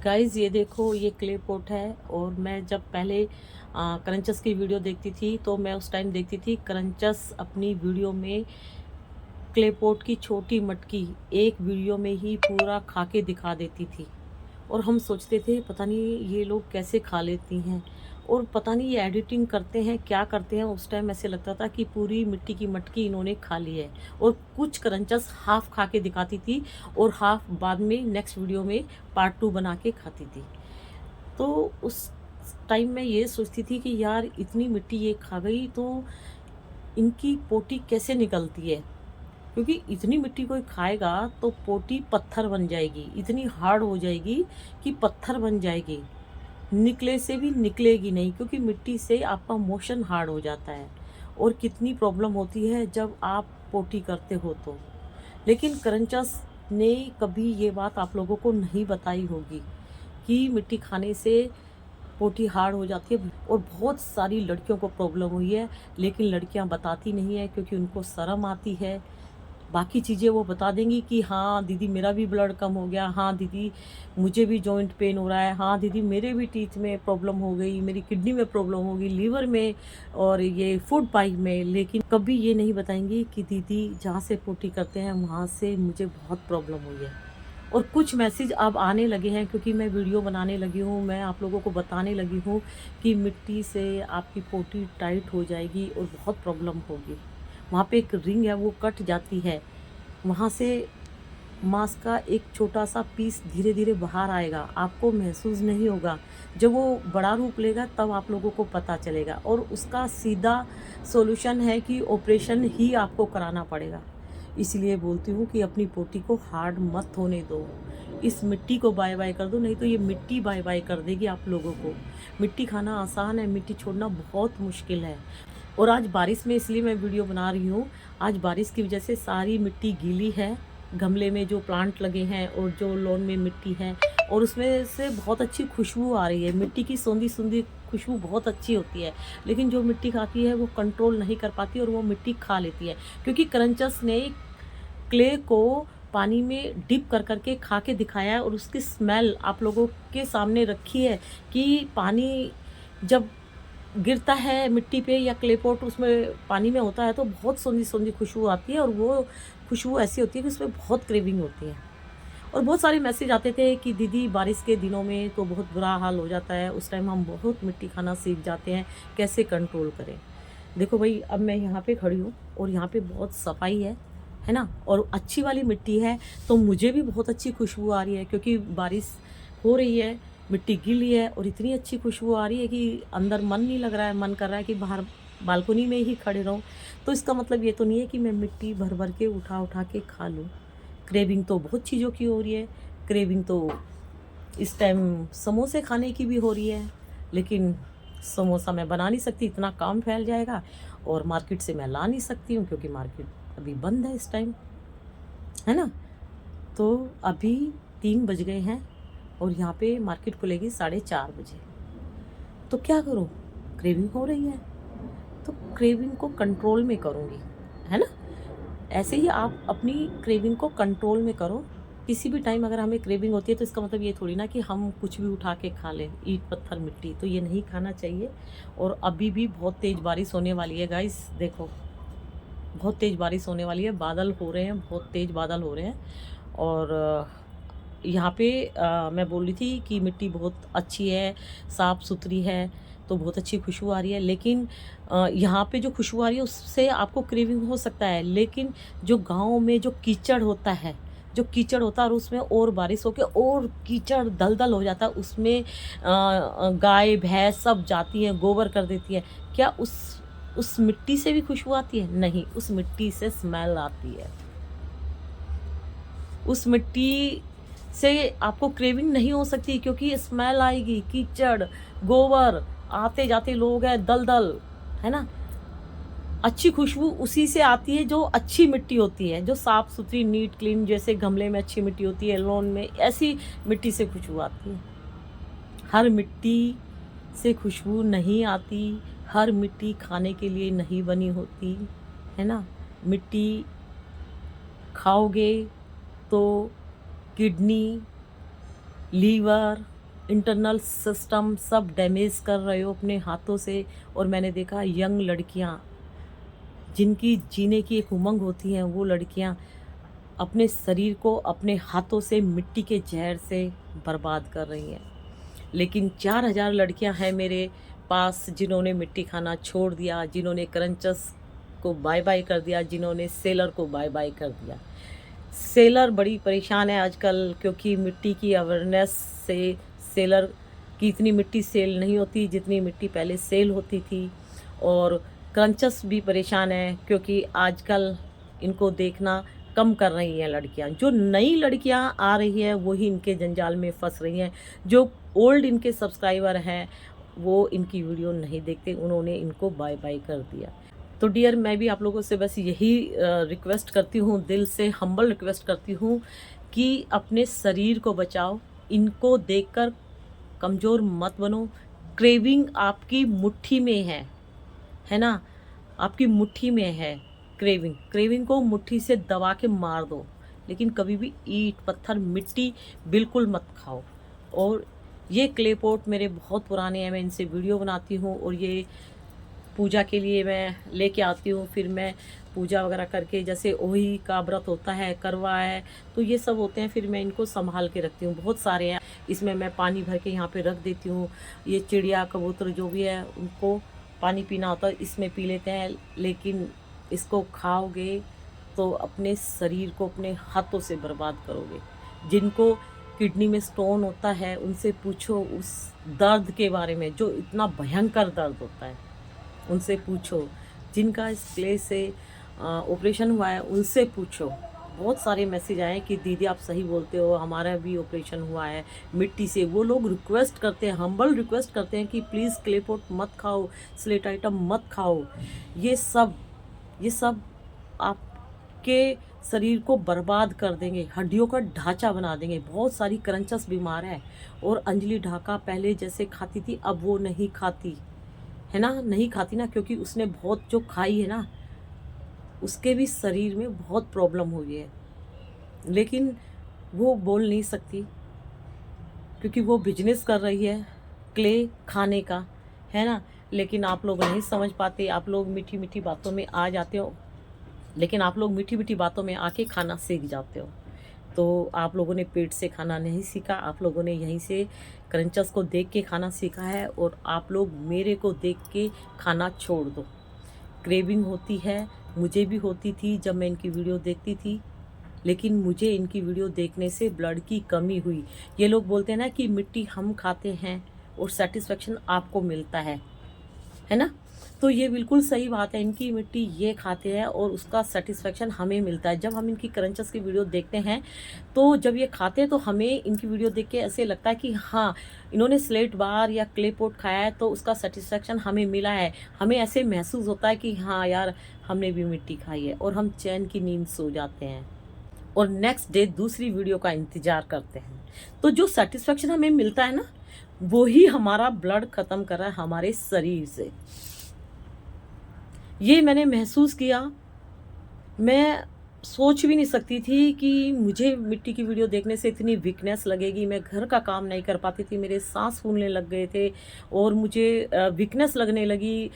Guys ये देखो, ये क्ले पॉट है। और मैं जब पहले क्रंचस की वीडियो देखती थी तो मैं उस टाइम देखती थी क्रंचस अपनी वीडियो में क्ले पॉट की छोटी मटकी एक वीडियो में ही पूरा खा के दिखा देती थी। और हम सोचते थे पता नहीं ये लोग कैसे खा लेती हैं, और पता नहीं ये एडिटिंग करते हैं क्या करते हैं। उस टाइम ऐसे लगता था कि पूरी मिट्टी की मटकी इन्होंने खा ली है। और कुछ क्रंचस हाफ खा के दिखाती थी और हाफ बाद में नेक्स्ट वीडियो में पार्ट 2 बना के खाती थी। तो उस टाइम मैं ये सोचती थी कि यार इतनी मिट्टी ये खा गई तो इनकी पोटी कैसे निकलती है, क्योंकि इतनी मिट्टी कोई खाएगा तो पोटी पत्थर बन जाएगी, इतनी हार्ड हो जाएगी कि पत्थर बन जाएगी, निकले से भी निकलेगी नहीं, क्योंकि मिट्टी से आपका मोशन हार्ड हो जाता है। और कितनी प्रॉब्लम होती है जब आप पोटी करते हो तो। लेकिन क्रंचस ने कभी ये बात आप लोगों को नहीं बताई होगी कि मिट्टी खाने से पोटी हार्ड हो जाती है। और बहुत सारी लड़कियों को प्रॉब्लम हुई है, लेकिन लड़कियां बताती नहीं है क्योंकि उनको शर्म आती है। बाकी चीज़ें वो बता देंगी कि हाँ दीदी मेरा भी ब्लड कम हो गया, हाँ दीदी मुझे भी जॉइंट पेन हो रहा है, हाँ दीदी मेरे भी टीथ में प्रॉब्लम हो गई, मेरी किडनी में प्रॉब्लम हो गई, लीवर में और ये फूड पाइप में। लेकिन कभी ये नहीं बताएंगी कि दीदी जहाँ से पोटी करते हैं वहाँ से मुझे बहुत प्रॉब्लम हुई है। और कुछ मैसेज अब आने लगे हैं क्योंकि मैं वीडियो बनाने लगी हूँ, मैं आप लोगों को बताने लगी हूँ कि मिट्टी से आपकी पोटी टाइट हो जाएगी और बहुत प्रॉब्लम होगी। वहाँ पे एक रिंग है वो कट जाती है, वहाँ से मांस का एक छोटा सा पीस धीरे धीरे बाहर आएगा, आपको महसूस नहीं होगा। जब वो बड़ा रूप लेगा तब आप लोगों को पता चलेगा। और उसका सीधा सॉल्यूशन है कि ऑपरेशन ही आपको कराना पड़ेगा। इसलिए बोलती हूँ कि अपनी पोटी को हार्ड मत होने दो, इस मिट्टी को बाय बाय कर दो, नहीं तो ये मिट्टी बाय बाय कर देगी आप लोगों को। मिट्टी खाना आसान है, मिट्टी छोड़ना बहुत मुश्किल है। और आज बारिश में इसलिए मैं वीडियो बना रही हूँ, आज बारिश की वजह से सारी मिट्टी गीली है, गमले में जो प्लांट लगे हैं और जो लॉन में मिट्टी है, और उसमें से बहुत अच्छी खुशबू आ रही है। मिट्टी की सोंधी सोंधी खुशबू बहुत अच्छी होती है, लेकिन जो मिट्टी खाती है वो कंट्रोल नहीं कर पाती और वो मिट्टी खा लेती है। क्योंकि क्रंचस ने क्ले को पानी में डिप कर करके खा के दिखाया है और उसकी स्मेल आप लोगों के सामने रखी है कि पानी जब गिरता है मिट्टी पे या क्ले पॉट उसमें पानी में होता है तो बहुत सोंधी सोंधी खुशबू आती है। और वो खुशबू ऐसी होती है कि उसमें बहुत क्रेविंग होती है। और बहुत सारे मैसेज आते थे कि दीदी बारिश के दिनों में तो बहुत बुरा हाल हो जाता है, उस टाइम हम बहुत मिट्टी खाना सीख जाते हैं, कैसे कंट्रोल करें। देखो भाई, अब मैं यहाँ पे खड़ी हूँ और यहाँ पे बहुत सफाई है ना, और अच्छी वाली मिट्टी है, तो मुझे भी बहुत अच्छी खुशबू आ रही है क्योंकि बारिश हो रही है, मिट्टी गीली है और इतनी अच्छी खुशबू आ रही है कि अंदर मन नहीं लग रहा है, मन कर रहा है कि बाहर बालकनी में ही खड़े रहूं। तो इसका मतलब ये तो नहीं है कि मैं मिट्टी भर भर के उठा उठा के खा लूँ। क्रेविंग तो बहुत चीज़ों की हो रही है। क्रेविंग तो इस टाइम समोसे खाने की भी हो रही है, लेकिन समोसा मैं बना नहीं सकती, इतना काम फैल जाएगा। और मार्केट से मैं ला नहीं सकती हूँ क्योंकि मार्केट अभी बंद है इस टाइम, है ना। तो अभी 3 बज गए हैं और यहाँ पे मार्केट खुलेगी 4:30 बजे। तो क्या करूँ, क्रेविंग हो रही है तो क्रेविंग को कंट्रोल में करूँगी, है ना। ऐसे ही आप अपनी क्रेविंग को कंट्रोल में करो। किसी भी टाइम अगर हमें क्रेविंग होती है तो इसका मतलब ये थोड़ी ना कि हम कुछ भी उठा के खा लें, ईंट पत्थर मिट्टी, तो ये नहीं खाना चाहिए। और अभी भी बहुत तेज़ बारिश होने वाली है गाइस, देखो बहुत तेज़ बारिश होने वाली है, बादल हो रहे हैं, बहुत तेज़ बादल हो रहे हैं। और यहाँ पे मैं बोल रही थी कि मिट्टी बहुत अच्छी है, साफ़ सुथरी है, तो बहुत अच्छी खुशबू आ रही है। लेकिन यहाँ पे जो खुशबू आ रही है उससे आपको क्रेविंग हो सकता है, लेकिन जो गाँव में जो कीचड़ होता है, जो कीचड़ होता है और उसमें और बारिश होके और कीचड़ दलदल हो जाता है, उसमें गाय भैंस सब जाती हैं, गोबर कर देती है। क्या उस मिट्टी से भी खुशबू आती है? नहीं, उस मिट्टी से स्मेल आती है। उस मिट्टी से आपको क्रेविंग नहीं हो सकती क्योंकि स्मेल आएगी, कीचड़, गोबर, आते जाते लोग हैं, दलदल, है ना। अच्छी खुशबू उसी से आती है जो अच्छी मिट्टी होती है, जो साफ सुथरी नीट क्लीन, जैसे गमले में अच्छी मिट्टी होती है, लॉन में, ऐसी मिट्टी से खुशबू आती है। हर मिट्टी से खुशबू नहीं आती, हर मिट्टी खाने के लिए नहीं बनी होती, है ना। मिट्टी खाओगे तो किडनी, लीवर, इंटरनल सिस्टम सब डैमेज कर रहे हो अपने हाथों से। और मैंने देखा यंग लड़कियां जिनकी जीने की एक उमंग होती है, वो लड़कियां अपने शरीर को अपने हाथों से मिट्टी के जहर से बर्बाद कर रही हैं। लेकिन 4,000 लड़कियां हैं मेरे पास जिन्होंने मिट्टी खाना छोड़ दिया, जिन्होंने क्रंचेस को बाय बाय कर दिया, जिन्होंने सेलर को बाय बाय कर दिया। सेलर बड़ी परेशान है आजकल, क्योंकि मिट्टी की अवेयरनेस से सेलर की इतनी मिट्टी सेल नहीं होती जितनी मिट्टी पहले सेल होती थी। और क्रंचेस भी परेशान है, क्योंकि आजकल इनको देखना कम कर रही हैं लड़कियां। जो नई लड़कियां आ रही हैं वही इनके जंजाल में फंस रही हैं। जो ओल्ड इनके सब्सक्राइबर हैं वो इनकी वीडियो नहीं देखते, उन्होंने इनको बाय बाय कर दिया। तो डियर, मैं भी आप लोगों से बस यही रिक्वेस्ट करती हूँ, दिल से हम्बल रिक्वेस्ट करती हूँ कि अपने शरीर को बचाओ। इनको देखकर कमज़ोर मत बनो। क्रेविंग आपकी मुट्ठी में है ना, आपकी मुट्ठी में है क्रेविंग। क्रेविंग को मुट्ठी से दबा के मार दो, लेकिन कभी भी ईंट पत्थर मिट्टी बिल्कुल मत खाओ। और ये क्ले पॉट मेरे बहुत पुराने हैं, मैं इनसे वीडियो बनाती हूँ और ये पूजा के लिए मैं लेके आती हूँ। फिर मैं पूजा वगैरह करके, जैसे ओही का व्रत होता है, करवा है, तो ये सब होते हैं, फिर मैं इनको संभाल के रखती हूँ। बहुत सारे हैं, इसमें मैं पानी भर के यहाँ पे रख देती हूँ। ये चिड़िया कबूतर जो भी है उनको पानी पीना होता है इसमें पी लेते हैं। लेकिन इसको खाओगे तो अपने शरीर को अपने हाथों से बर्बाद करोगे। जिनको किडनी में स्टोन होता है उनसे पूछो उस दर्द के बारे में, जो इतना भयंकर दर्द होता है, उनसे पूछो। जिनका इस क्ले से ऑपरेशन हुआ है उनसे पूछो। बहुत सारे मैसेज आए कि दीदी आप सही बोलते हो, हमारा भी ऑपरेशन हुआ है मिट्टी से। वो लोग रिक्वेस्ट करते हैं, हम्बल रिक्वेस्ट करते हैं कि प्लीज़ क्ले पॉट मत खाओ, स्लेट आइटम मत खाओ। ये सब आपके शरीर को बर्बाद कर देंगे, हड्डियों का ढांचा बना देंगे। बहुत सारी क्रंचेस बीमार है। और अंजलि ढाका पहले जैसे खाती थी अब वो नहीं खाती है ना, नहीं खाती ना, क्योंकि उसने बहुत जो खाई है ना, उसके भी शरीर में बहुत प्रॉब्लम हुई है। लेकिन वो बोल नहीं सकती, क्योंकि वो बिजनेस कर रही है क्ले खाने का, है ना। लेकिन आप लोग नहीं समझ पाते, आप लोग मीठी मीठी बातों में आ जाते हो, लेकिन आप लोग मीठी मीठी बातों में आके खाना सीख जाते हो। तो आप लोगों ने पेट से खाना नहीं सीखा, आप लोगों ने यहीं से क्रंचेस को देख के खाना सीखा है। और आप लोग मेरे को देख के खाना छोड़ दो। क्रेविंग होती है, मुझे भी होती थी जब मैं इनकी वीडियो देखती थी, लेकिन मुझे इनकी वीडियो देखने से ब्लड की कमी हुई। ये लोग बोलते हैं ना कि मिट्टी हम खाते हैं और सेटिस्फेक्शन आपको मिलता है ना। तो ये बिल्कुल सही बात है, इनकी मिट्टी ये खाते हैं और उसका सेटिस्फेक्शन हमें मिलता है। जब हम इनकी क्रंचेस की वीडियो देखते हैं, तो जब ये खाते हैं तो हमें इनकी वीडियो देख के ऐसे लगता है कि हाँ, इन्होंने स्लेट बार या क्ले पॉट खाया है तो उसका सेटिस्फेक्शन हमें मिला है। हमें ऐसे महसूस होता है कि हाँ यार, हमने भी मिट्टी खाई है, और हम चैन की नींद सो जाते हैं और नेक्स्ट डे दूसरी वीडियो का इंतज़ार करते हैं। तो जो सेटिस्फेक्शन हमें मिलता है ना, वो ही हमारा ब्लड ख़त्म कर रहा है हमारे शरीर से। ये मैंने महसूस किया। मैं सोच भी नहीं सकती थी कि मुझे मिट्टी की वीडियो देखने से इतनी वीकनेस लगेगी। मैं घर का काम नहीं कर पाती थी, मेरे सांस फूलने लग गए थे और मुझे वीकनेस लगने लगी,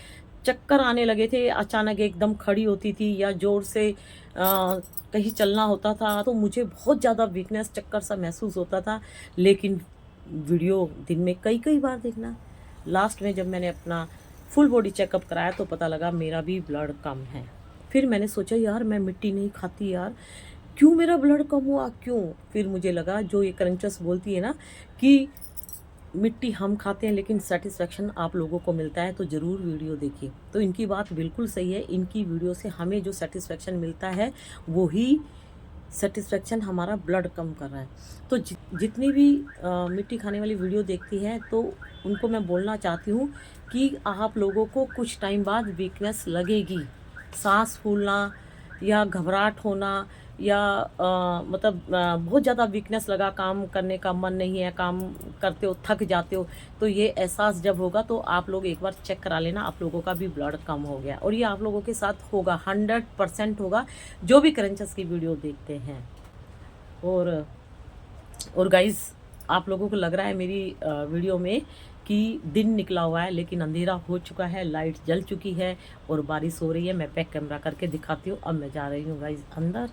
चक्कर आने लगे थे। अचानक एकदम खड़ी होती थी या ज़ोर से कहीं चलना होता था तो मुझे बहुत ज़्यादा वीकनेस, चक्कर सा महसूस होता था। लेकिन वीडियो दिन में कई कई बार देखना, लास्ट में जब मैंने अपना फुल बॉडी चेकअप कराया तो पता लगा मेरा भी ब्लड कम है। फिर मैंने सोचा यार, मैं मिट्टी नहीं खाती यार, क्यों मेरा ब्लड कम हुआ, क्यों। फिर मुझे लगा जो ये क्रंचेस बोलती है ना कि मिट्टी हम खाते हैं लेकिन सेटिस्फेक्शन आप लोगों को मिलता है, तो ज़रूर वीडियो देखिए। तो इनकी बात बिल्कुल सही है। इनकी वीडियो से हमें जो सेटिस्फेक्शन मिलता है वही सेटिस्फेक्शन हमारा ब्लड कम कर रहा है। तो जितनी भी मिट्टी खाने वाली वीडियो देखती हैं तो उनको मैं बोलना चाहती हूँ कि आप लोगों को कुछ टाइम बाद वीकनेस लगेगी, सांस फूलना या घबराहट होना या मतलब बहुत ज़्यादा वीकनेस लगा, काम करने का मन नहीं है, काम करते हो थक जाते हो, तो ये एहसास जब होगा तो आप लोग एक बार चेक करा लेना, आप लोगों का भी ब्लड कम हो गया। और ये आप लोगों के साथ होगा, 100% होगा, जो भी क्रंचेस की वीडियो देखते हैं। और गाइज़, आप लोगों को लग रहा है मेरी वीडियो में कि दिन निकला हुआ है, लेकिन अंधेरा हो चुका है, लाइट जल चुकी है और बारिश हो रही है। मैं बैक कैमरा करके दिखाती हूँ। अब मैं जा रही हूँ गाइस अंदर।